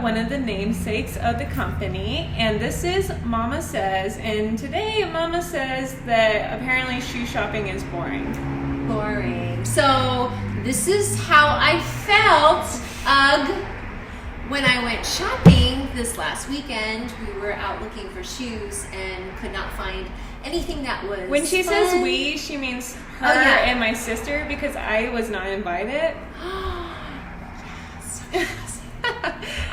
one of the namesakes of the company, and this is Mama Says. And today, Mama says that apparently shoe shopping is boring. Boring. So this is how I felt, when I went shopping this last weekend. We were out looking for shoes and could not find anything that was When she fun. says we, she means her and my sister, because I was not invited.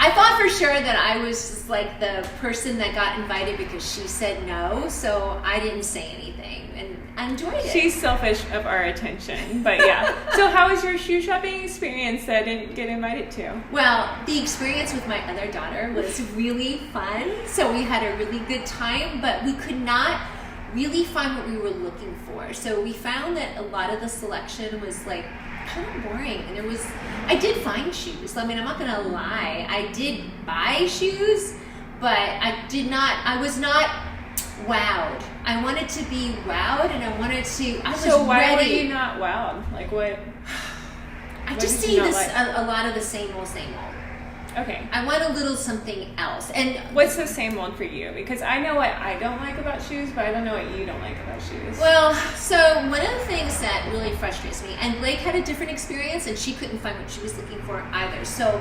I thought for sure that I was just like the person that got invited because she said no, so I didn't say anything, and I enjoyed it. She's selfish of our attention, but yeah. So how was your shoe shopping experience that I didn't get invited to? Well, the experience with my other daughter was really fun, so we had a really good time, but we could not really find what we were looking for. So we found that a lot of the selection was like kind of boring, and I did find shoes. I mean, I'm not gonna lie, I did buy shoes, but I was not wowed. I wanted to be wowed, and I was So why ready. were you not wowed? Like what? I what just did you see not this like? a lot of the same old. Okay. I want a little something else. And What's the same one for you? Because I know what I don't like about shoes, but I don't know what you don't like about shoes. well, so one of the things that really frustrates me, and Blake had a different experience, and she couldn't find what she was looking for either. So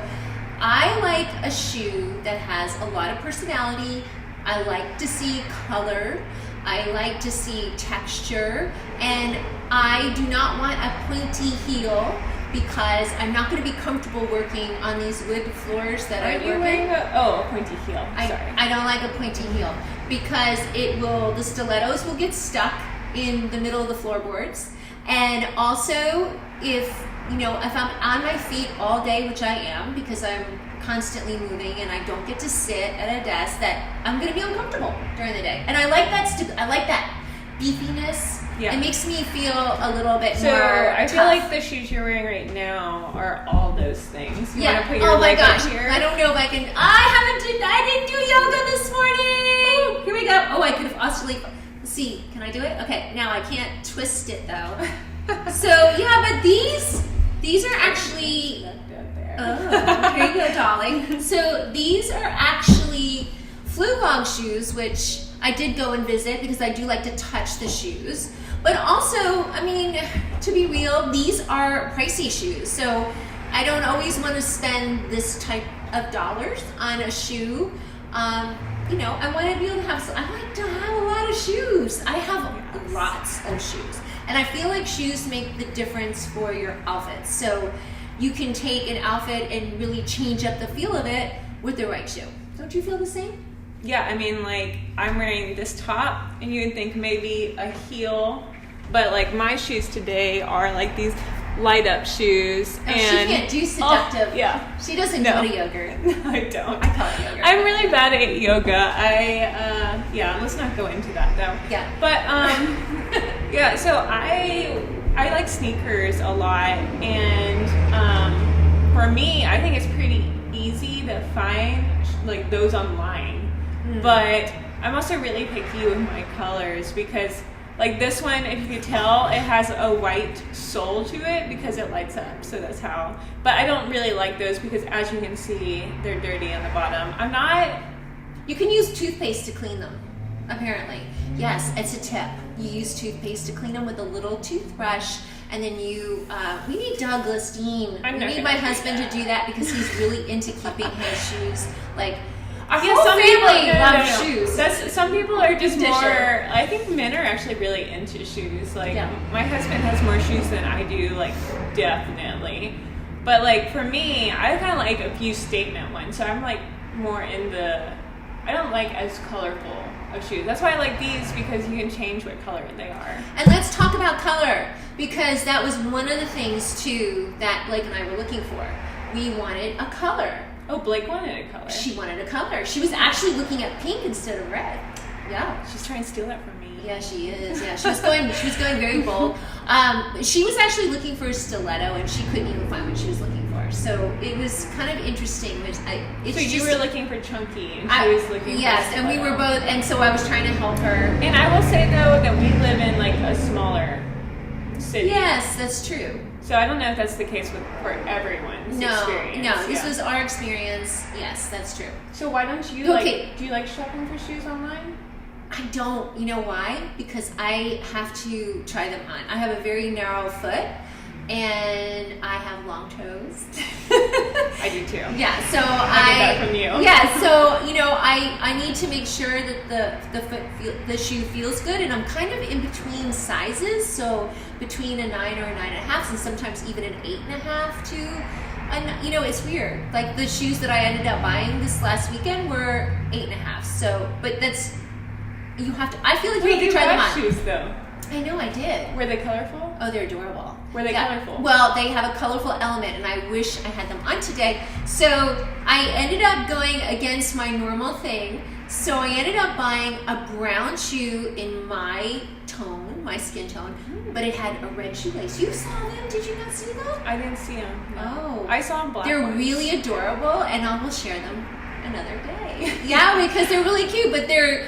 I like a shoe that has a lot of personality. I like to see color. I like to see texture. And I do not want a pointy heel, because I'm not going to be comfortable working on these wood floors that I work in. A pointy heel. Sorry. I don't like a pointy heel because the stilettos will get stuck in the middle of the floorboards. And also, if I'm on my feet all day, which I am because I'm constantly moving and I don't get to sit at a desk, that I'm going to be uncomfortable during the day. And I like that beefiness. Yeah. It makes me feel a little bit So more I feel tough. like the shoes you're wearing right now are all those things. You Yeah. want to put your Oh my leg gosh. up here? I don't know if I can. I didn't do yoga this morning. Here we go. Oh, I could have actually. See, can I do it? Okay. Now I can't twist it though. So yeah, but these are actually. Oh, here you go, darling. So these are actually Flugog shoes, which I did go and visit because I do like to touch the shoes. But also, I mean, to be real, these are pricey shoes. So I don't always want to spend this type of dollars on a shoe. I want to be able to have, I like to have a lot of shoes. I have lots of shoes. And I feel like shoes make the difference for your outfits. So you can take an outfit and really change up the feel of it with the right shoe. Don't you feel the same? Yeah, I mean, like, I'm wearing this top, and you would think maybe a heel, but, like, my shoes today are, like, these light-up shoes. Oh, and she can't do seductive. Yeah. She doesn't No. go to yoga. I don't. I call it yoga. I'm really bad at yoga. Let's not go into that, though. Yeah. But, yeah, so I like sneakers a lot, and for me, I think it's pretty easy to find, like, those online. But I'm also really picky with my colors because, like, this one, if you could tell, it has a white sole to it because it lights up. So that's how. But I don't really like those because, as you can see, they're dirty on the bottom. I'm not. You can use toothpaste to clean them, apparently. Yes, it's a tip. You use toothpaste to clean them with a little toothbrush, and then we need Douglas Dean. We need my husband to do that because he's really into keeping his shoes, like, our whole family loves shoes. Some people are just more. I think men are actually really into shoes. Like, my husband has more shoes than I do, like, definitely. But, like, for me, I kind of like a few statement ones. So I'm, like, more in the. I don't like as colorful of shoes. That's why I like these, because you can change what color they are. And let's talk about color, because that was one of the things too that Blake and I were looking for. We wanted a color. Oh, Blake wanted a color. She wanted a color. She was actually looking at pink instead of red. Yeah. She's trying to steal that from me. Yeah, she is. Yeah, she was going very bold. She was actually looking for a stiletto, and she couldn't even find what she was looking for. So it was kind of interesting. You were looking for chunky, and she was looking for yes, and we were both, and so I was trying to help her. And I will say though that we live in like a smaller cities. Yes, that's true. So I don't know if that's the case for everyone's experience. No, this was our experience. Yes, that's true. So why don't you do you like shopping for shoes online? I don't. You know why? Because I have to try them on. I have a very narrow foot, and I have long toes. I do too. Yeah, so I get that from you. Yeah, so I need to make sure that the shoe feels good, and I'm kind of in between sizes, so between a 9 or a 9.5, and sometimes even an 8.5 too. And it's weird. Like the shoes that I ended up buying this last weekend were 8.5. So, but that's you have to. I feel like you have to try them on. Shoes though. I know I did. Were they colorful? Oh, they're adorable. Were they colorful? Well, they have a colorful element, and I wish I had them on today. So I ended up going against my normal thing. So I ended up buying a brown shoe in my tone, my skin tone, but it had a red shoelace. You saw them? Did you not see them? I didn't see them. No. Oh. I saw them black They're ones. really adorable, and I will share them another day. Yeah, because they're really cute, but they're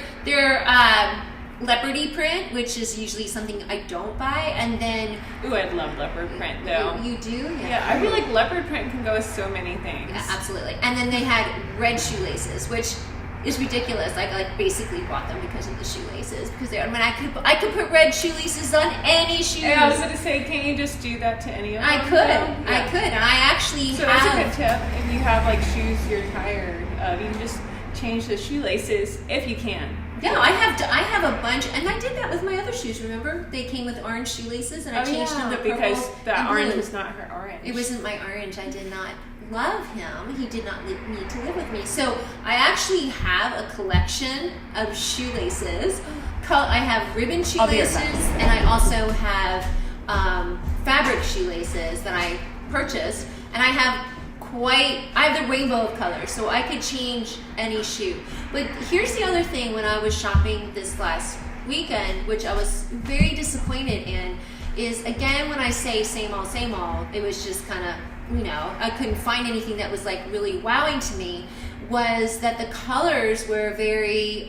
leopardy print, which is usually something I don't buy, and then Ooh, I'd love leopard print though. You do? Yeah, I feel like leopard print can go with so many things. Yeah, absolutely. And then they had red shoelaces, which is ridiculous. I basically bought them because of the shoelaces, because I could put red shoelaces on any shoes. Yeah, I was gonna say, can't you just do that to any of them? I could, and I actually So that's a good tip. If you have like shoes you're tired of, you can just change the shoelaces if you can. Yeah, I have a bunch, and I did that with my other shoes. Remember, they came with orange shoelaces, and I changed them to purple because the and orange blue. was not her orange. It wasn't my orange. I did not love him. He did not need to live with me. So I actually have a collection of shoelaces. I have ribbon shoelaces, and I also have fabric shoelaces that I purchased, and I have the rainbow of colors, so I could change any shoe. But here's the other thing: when I was shopping this last weekend, which I was very disappointed in, is again when I say same old, it was just kind of I couldn't find anything that was like really wowing to me. Was that the colors were very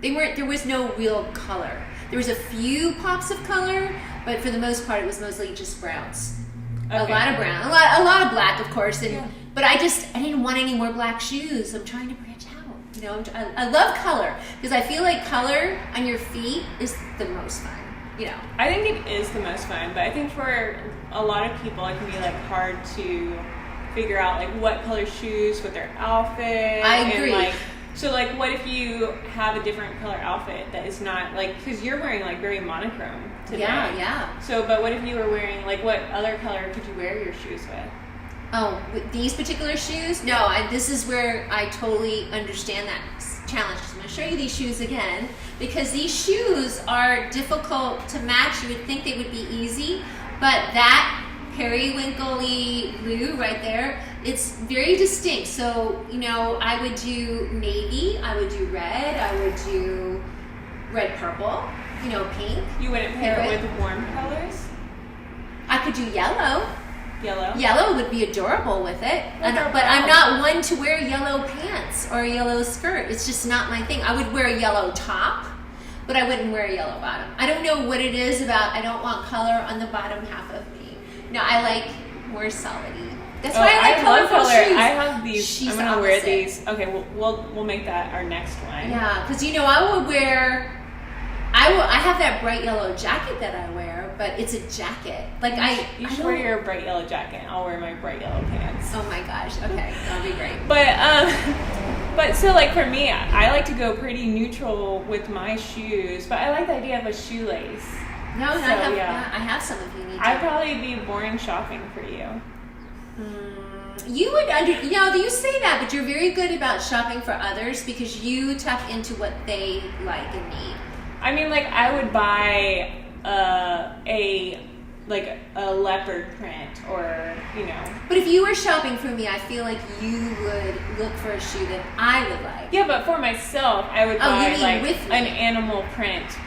there was no real color. There was a few pops of color, but for the most part, it was mostly just browns. Okay. A lot of brown, a lot of black, of course. But I didn't want any more black shoes. I'm trying to branch out. I love color because I feel like color on your feet is the most fun. I think it is the most fun, but I think for a lot of people, it can be like hard to figure out like what color shoes with their outfit. I agree. And, so what if you have a different color outfit that is not because you're wearing like very monochrome today. Yeah. So, but what if you were wearing what other color could you wear your shoes with? Oh, with these particular shoes? No, this is where I totally understand that challenge. I'm going to show you these shoes again because these shoes are difficult to match. You would think they would be easy, but that periwinkle-y blue right there, it's very distinct. So, I would do navy, I would do red, I would do red purple, pink. You wouldn't pair it with warm colors? I could do yellow. Yellow would be adorable with it, but I'm not one to wear yellow pants or a yellow skirt. It's just not my thing. I would wear a yellow top, but I wouldn't wear a yellow bottom. I don't know what it is about I don't want color on the bottom half of me. No, I like more solidy. That's why I like colorful shoes. I have these. She's I'm gonna wear these. Okay, we'll make that our next one. Yeah, because I would wear. I have that bright yellow jacket that I wear, but it's a jacket. You should wear your bright yellow jacket. I'll wear my bright yellow pants. Oh my gosh! Okay, that'll be great. But so for me, I like to go pretty neutral with my shoes, but I like the idea of a shoelace. No, I have some if you need to. I'd probably be boring shopping for you. You would you say that, but you're very good about shopping for others because you tap into what they like and need. I mean, I would buy a leopard print or, But if you were shopping for me, I feel like you would look for a shoe that I would like. Yeah, but for myself, I would buy with me? an animal print,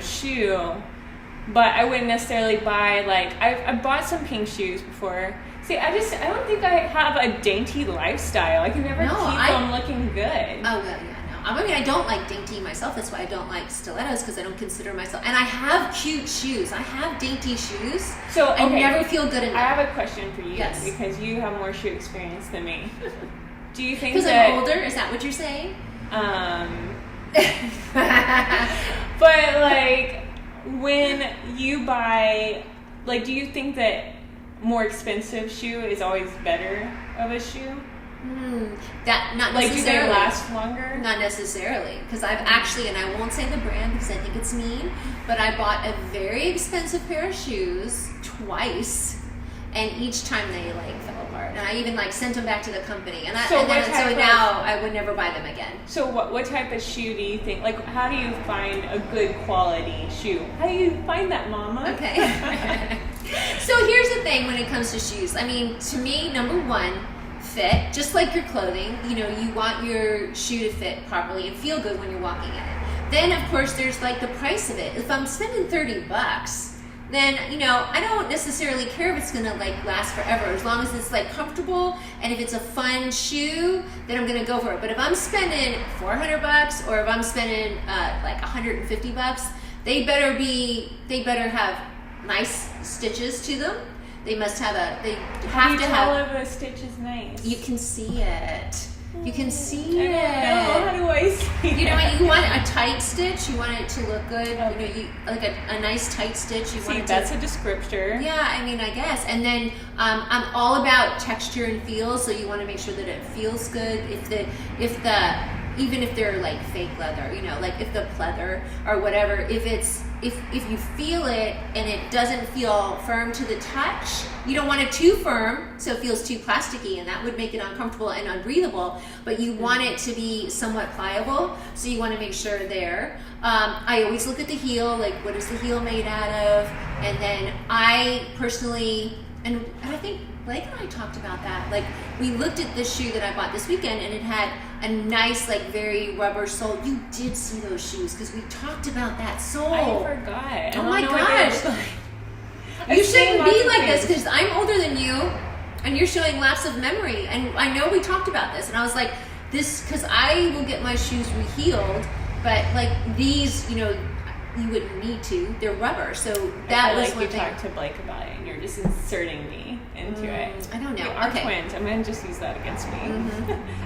shoe. But I wouldn't necessarily buy I bought some pink shoes before. See, I don't think I have a dainty lifestyle. I can never keep them looking good. Oh, well, yeah, no. I mean, I don't like dainty myself. That's why I don't like stilettos, because I don't consider myself. And I have cute shoes. I have dainty shoes. So I never feel good in them. I have a question for you. Yes. Because you have more shoe experience than me. Do you think because that... I'm older? Is that what you're saying? But like, when you buy, like, do you think that more expensive shoe is always better of a shoe? That not like, necessarily. do they last longer? Not necessarily, because I've actually, and I won't say the brand because I think it's mean, but I bought a very expensive pair of shoes twice, and each time they like fell apart, and I even like sent them back to the company, and so now I would never buy them again. So what type of shoe do you think? Like, how do you find a good quality shoe? How do you find that, Mama? Okay. So here's the thing when it comes to shoes. I mean, to me, number one, fit. Just like your clothing, you know, you want your shoe to fit properly and feel good when you're walking in it. Then, of course, there's like the price of it. If I'm spending $30, then, you know, I don't necessarily care if it's gonna like last forever, as long as it's like comfortable, and if it's a fun shoe, then I'm gonna go for it. But if I'm spending $400 or if I'm spending like $150, they better have nice stitches to them. They must have they have to have. All of a stitch is nice. You can see it. You can see it. How do I see it? You know what? You want a tight stitch. You want it to look good. Okay. You know, you like a nice tight stitch. You see, want it that's a descriptor. Yeah, I mean, I guess. And then I'm all about texture and feel, so you want to make sure that it feels good. Even if they're like fake leather, you know, like if the pleather or whatever, if you feel it and it doesn't feel firm to the touch, you don't want it too firm so it feels too plasticky, and that would make it uncomfortable and unbreathable, but you want it to be somewhat pliable, so you want to make sure there. I always look at the heel, like what is the heel made out of, and then I personally, and I think Blake and I talked about that. Like, we looked at this shoe that I bought this weekend, and it had a nice, like, very rubber sole. You did see those shoes because we talked about that sole. I forgot. Oh my gosh! You shouldn't be like this because I'm older than you, and you're showing lapse of memory. And I know we talked about this, and I was like, this because I will get my shoes reheeled, but like these, you know, you wouldn't need to. They're rubber, so that was like one you thing. talked to Blake about it, and you're just inserting me into it. I don't know. We are Okay. twins. I'm gonna just use that against me.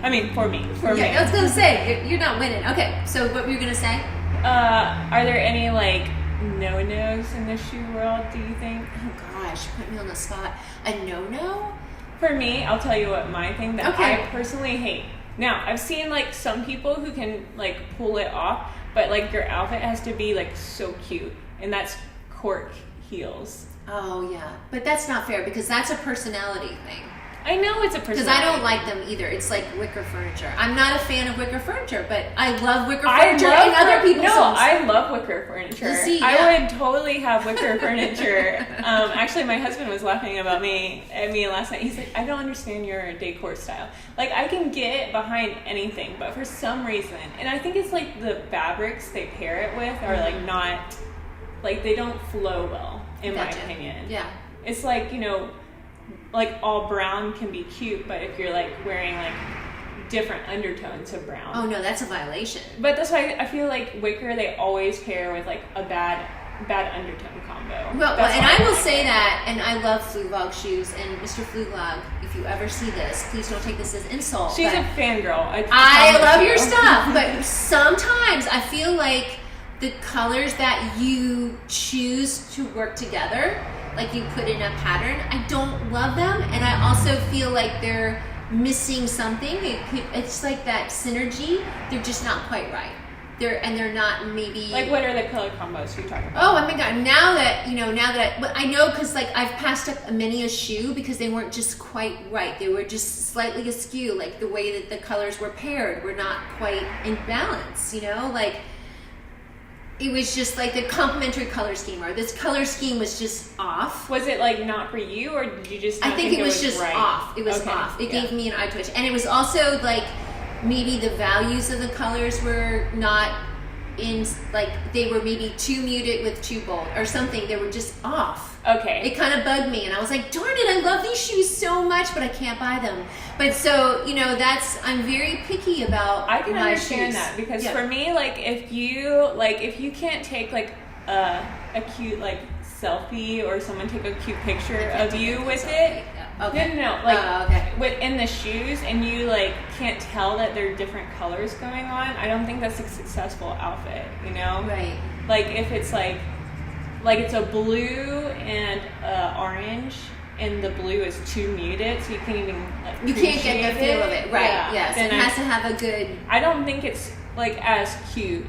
I mean, for me. For me. I was gonna say you're not winning. Okay, so what were you gonna say? Are there any like no-nos in the shoe world? Do you think? Oh gosh, put me on the spot. A no-no? For me, I'll tell you what my thing that Okay. I personally hate. Now, I've seen like some people who can like pull it off, but like your outfit has to be like so cute, and that's cork heels. Oh yeah, but that's not fair because that's a personality thing. I know it's a personality. Because I don't like them either. It's like wicker furniture. I'm not a fan of wicker furniture, but I love wicker furniture in other people's homes. I love wicker furniture. See, yeah. I would totally have wicker furniture. Actually, my husband was laughing at me last night. He's like, I don't understand your decor style. Like, I can get behind anything, but for some reason, and I think it's like the fabrics they pair it with are like not, like they don't flow well, in my opinion. Yeah. It's like, you know, like all brown can be cute, but if you're like wearing like different undertones of brown. Oh no, that's a violation. But that's why I feel like wicker they always pair with like a bad undertone combo. Well, and I will say that, and I love Flugog shoes, and Mr. Flugog, if you ever see this, please don't take this as insult. She's a fangirl. I love your stuff, but sometimes I feel like the colors that you choose to work together, like you put in a pattern, I don't love them, and I also feel like they're missing something. It's like that synergy. They're just not quite right. They're not maybe like, what are the color combos you're talking about? Oh my god! But I know because like I've passed up many a shoe because they weren't just quite right. They were just slightly askew. Like the way that the colors were paired were not quite in balance. You know, like. It was just like the complementary color scheme, or this color scheme was just off. Was it like not for you, or did you just? I think it was just right? off. It was off. It gave me an eye twitch, and it was also like maybe the values of the colors were not like they were maybe too muted with too bold or something. They were just off. Okay. It kind of bugged me, and I was like, darn it, I love these shoes so much, but I can't buy them. But so, I'm very picky about I can my understand shoes. that because for me, like if you can't take like a cute like selfie or someone take a cute picture of you with it. Okay. No, like within the shoes, and you like can't tell that there are different colors going on. I don't think that's a successful outfit. Right. Like if it's like it's a blue and orange, and the blue is too muted, so you can't even you can't get the feel of it. Right. Yeah. Yes. Then it has to have a good. I don't think it's like as cute.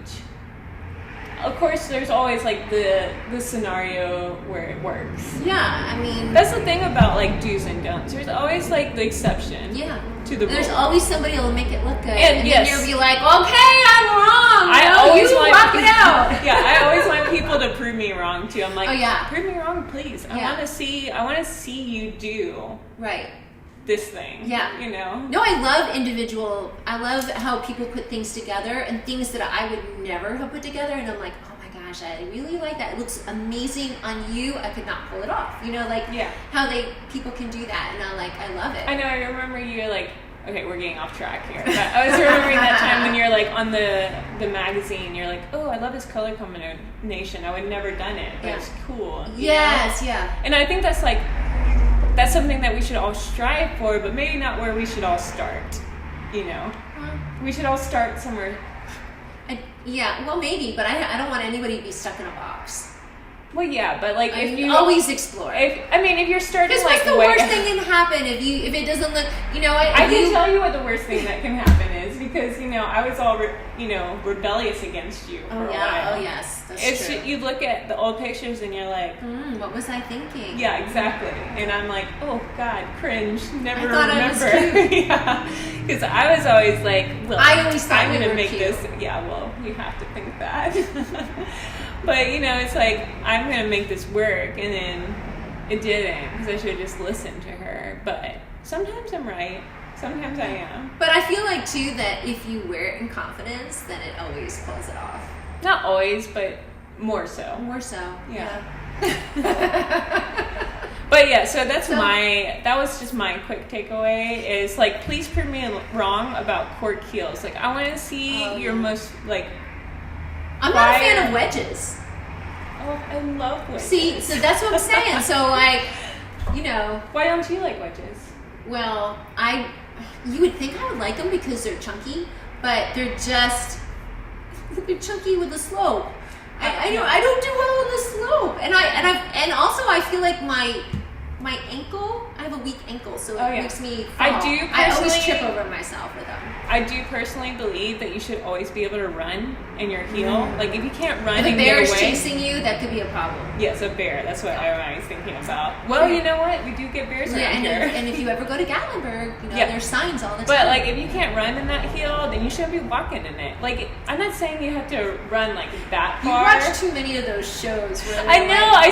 Of course, there's always like the scenario where it works. Yeah, I mean that's the thing about like do's and don'ts. There's always like the exception. Yeah. To the rule. There's always somebody who'll make it look good, and then you'll be like, okay, I'm wrong. I always want rock it out. Yeah, I always want people to prove me wrong too. I'm like, oh yeah, prove me wrong, please. I want to see you do right. this thing. Yeah. No, I love how people put things together and things that I would never have put together, and I'm like, oh my gosh, I really like that. It looks amazing on you. I could not pull it off. How people can do that, and I love it. I know. I remember you're like, okay, we're getting off track here. But I was remembering that time when you're like on the magazine. You're like, oh, I love this color combination. I would never done it, but it's cool. Yes, yeah. And I think that's something that we should all strive for, but maybe not where we should all start. We should all start somewhere. Yeah, well, maybe, but I don't want anybody to be stuck in a box. Well, yeah, but like if you always explore. If you're starting, because what's the worst thing can happen if it doesn't look? I can tell you what the worst thing that can happen is, because I was all rebellious against you for a while. Oh yes, that's true. You look at the old pictures and you're like, what was I thinking? Yeah, exactly. And I'm like, oh God, cringe. Never remember. I was cute. Yeah, because I was always like, well, I always thought I'm gonna make cute. this. Yeah, well, you have to think that. But it's like, I'm gonna make this work, and then it didn't, because I should have just listened to her. But sometimes I'm right, sometimes I am. But I feel like too that if you wear it in confidence, then it always pulls it off. Not always, but more so. More so. Yeah. But yeah, so that was just my quick takeaway is like, please prove me wrong about cork heels. Like, I want to see your most like. I'm not a fan of wedges. Oh, I love wedges. See, so that's what I'm saying. So like, why don't you like wedges? Well, you would think I would like them because they're chunky, but they're chunky with the slope. I don't do well with the slope, and also I feel like my ankle. I have a weak ankle, so it makes me fall. I always trip over myself with them. I do personally believe that you should always be able to run in your heel. Like, if you can't run if and a bear get is away, chasing you, that could be a problem. Yes, a bear. That's what I was thinking about. Well, you know what? We do get bears around here. And if you ever go to Gatlinburg, there's signs all the time. But like, if you can't run in that heel, then you shouldn't be walking in it. Like, I'm not saying you have to run like that far. You watch too many of those shows. Where I know. I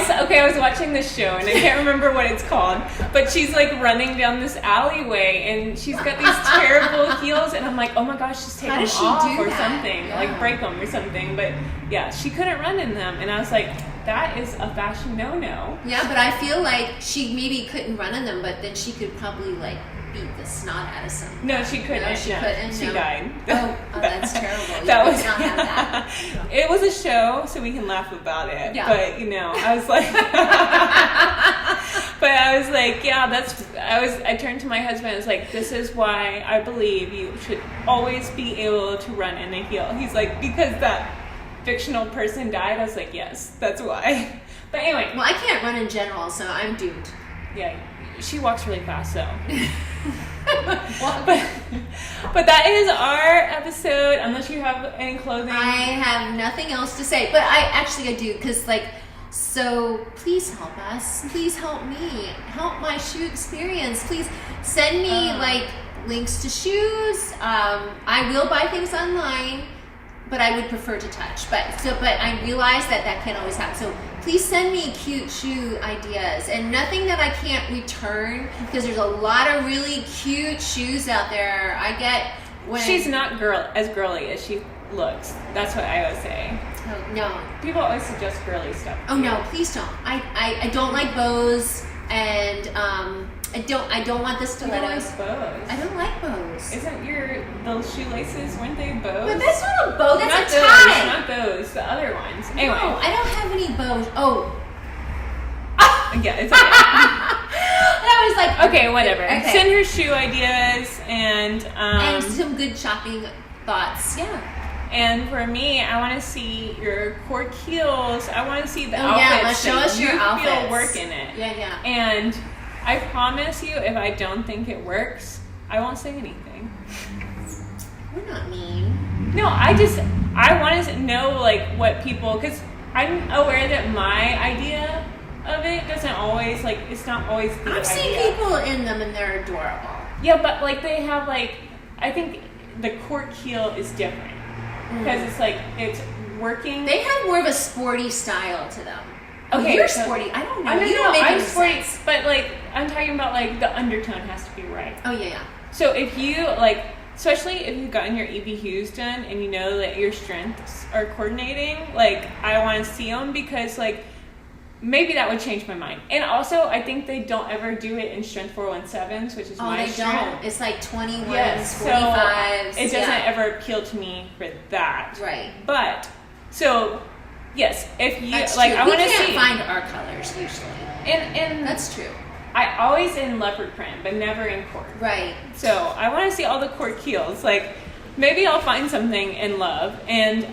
was watching this show, and I can't remember what it's called, but she's like running down this alleyway, and she's got these terrible heels, and I'm like, oh my gosh, just take them off or something, like break them or something. But yeah, she couldn't run in them, and I was like, that is a fashion no-no. Yeah, but I feel like she maybe couldn't run in them, but then she could probably like beat the snot out of some. No, she couldn't. No, she couldn't. She died. Oh, that's terrible. That was not have that. It was a show, so we can laugh about it. Yeah. But I was like, but I was like, yeah, I turned to my husband. I was like, this is why I believe you should always be able to run in a heel. He's like, because that fictional person died. I was like, yes, that's why. But anyway. Well, I can't run in general, so I'm doomed. Yeah, she walks really fast, so. but that is our episode. Unless you have any clothing. I have nothing else to say, but I do, because so please help us. Please help me. Help my shoe experience. Please send me links to shoes. I will buy things online, but I would prefer to touch. But I realize that can't always happen. So please send me cute shoe ideas, and nothing that I can't return, because there's a lot of really cute shoes out there. I get when she's not as girly as she looks. That's what I would say. Oh, no. People always suggest girly stuff. Oh no, please don't. I don't like bows, and I don't want the stilettos. You don't like bows. I don't like bows. Isn't those shoelaces, weren't they bows? But that's not a bow, that's not a tie. Not those, the other ones. Anyway. No, I don't have any bows. Oh. Yeah, it's okay. I was like, okay, whatever. Okay. Send her shoe ideas and some good shopping thoughts. Yeah. And for me, I want to see your cork heels. I want to see the Yeah, outfits show us your you outfits. feel work in it. Yeah. And I promise you, if I don't think it works, I won't say anything. We're not mean. No, I want to know like what people, because I'm aware that my idea of it doesn't always it's not always the idea. I've seen people in them and they're adorable. Yeah, but like they have I think the cork heel is different because it's it's working. They have more of a sporty style to them. Okay, you're sporty. I don't know. I You don't make I'm any sporty, sense. but I'm talking about the undertone has to be right. Oh yeah. So if you especially if you've gotten your ebhues done and you know that your strengths are coordinating, I want to see them because maybe that would change my mind. And also, I think they don't ever do it in strength 417s, which is my strength. Don't. It's 21s, yes, 45s. So it doesn't ever appeal to me for that. Right. But so yes, if you That's I true. want to We see. can't find our colors usually. And that's true. I always in leopard print, but never in cork. Right. So I want to see all the cork heels. Maybe I'll find something in love, and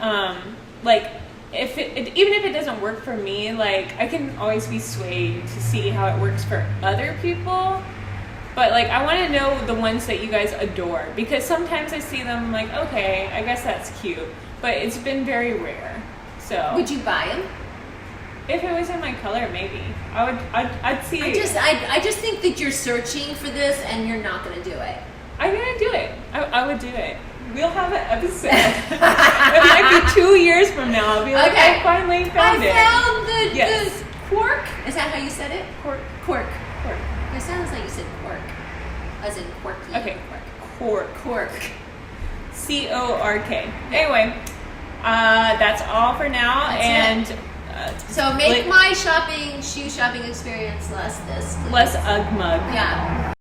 if even if it doesn't work for me, I can always be swayed to see how it works for other people. But I want to know the ones that you guys adore, because sometimes I see them okay, I guess that's cute, but it's been very rare. So Would you buy them? if it was in my color, maybe I'd see. I just think that you're searching for this and you're not going to do it. I'm gonna do it. I would do it. We'll have an episode. It might be 2 years from now. I'll be like, Okay. I finally found it. I found the Yes. cork. Is that how you said it? Cork. Cork. Cork. It sounds like you said cork, as in quirky. Okay. Cork. Cork. CORK. Anyway, that's all for now. That's and So make my shoe shopping experience less this, please. less ugg mug. Yeah.